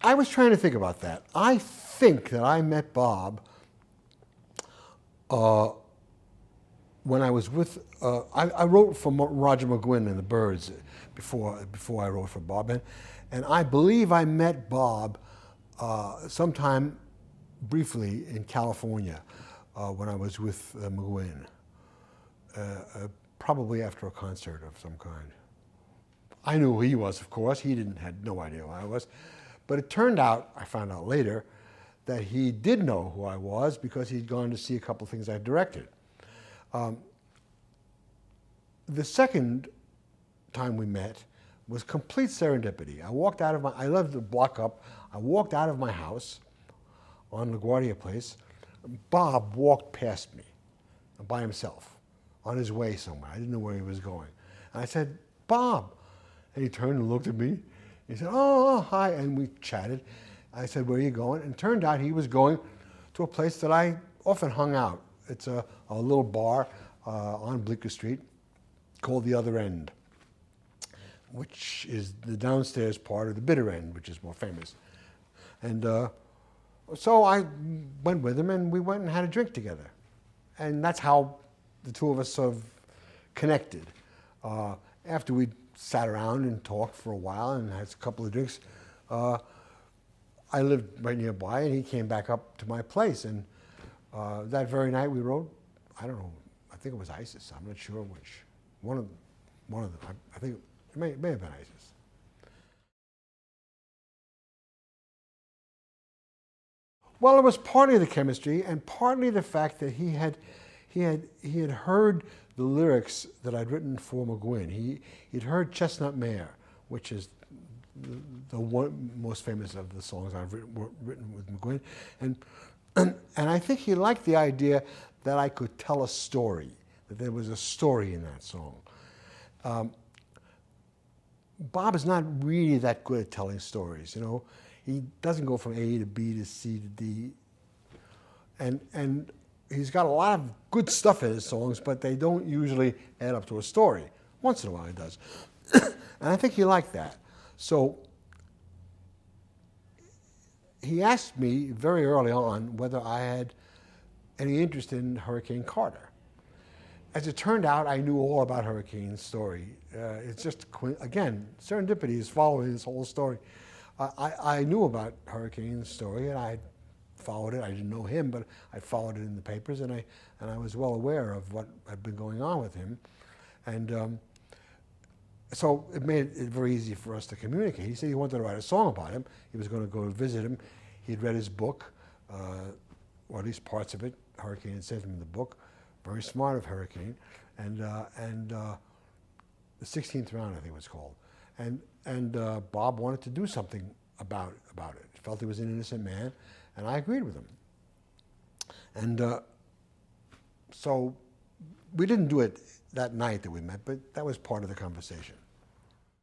I was trying to think about that. I think that I met Bob when I was with, I wrote for Roger McGuinn and the Byrds before I wrote for Bob. And I believe I met Bob sometime briefly in California when I was with McGuinn, probably after a concert of some kind. I knew who he was, of course. He had no idea who I was. But it turned out, I found out later, that he did know who I was because he'd gone to see a couple of things I'd directed. The second time we met was complete serendipity. I lived a block up. I walked out of my house on LaGuardia Place. Bob walked past me by himself on his way somewhere. I didn't know where he was going. And I said, "Bob." And he turned and looked at me. He said, "Oh, hi," and we chatted. I said, "Where are you going?" And it turned out he was going to a place that I often hung out. It's a little bar on Bleecker Street called The Other End, which is the downstairs part of the Bitter End, which is more famous. And so I went with him, and we went and had a drink together. And that's how the two of us sort of connected. After we sat around and talked for a while and had a couple of drinks, I lived right nearby, and he came back up to my place. And that very night we wrote, I don't know, I think it was Isis. I'm not sure which. One of them. I think it may have been Isis. Well, it was partly the chemistry and partly the fact that he had heard the lyrics that I'd written for McGuinn. He'd heard Chestnut Mare, which is the one most famous of the songs I've written with McGuinn, and I think he liked the idea that I could tell a story, that there was a story in that song. Bob is not really that good at telling stories, you know. He doesn't go from A to B to C to D, and he's got a lot of good stuff in his songs, but they don't usually add up to a story. Once in a while he does. And I think he liked that. So he asked me very early on whether I had any interest in Hurricane Carter. As it turned out, I knew all about Hurricane's story. It's just, again, serendipity is following this whole story. I knew about Hurricane's story, and I followed it. I didn't know him, but I followed it in the papers, and I was well aware of what had been going on with him. And so it made it very easy for us to communicate. He said he wanted to write a song about him. He was going to go visit him. He'd read his book, or at least parts of it. Hurricane had sent him the book. Very smart of Hurricane. And the 16th Round, I think it was called. And Bob wanted to do something about it. He felt he was an innocent man, and I agreed with him. And so we didn't do it that night that we met, but that was part of the conversation.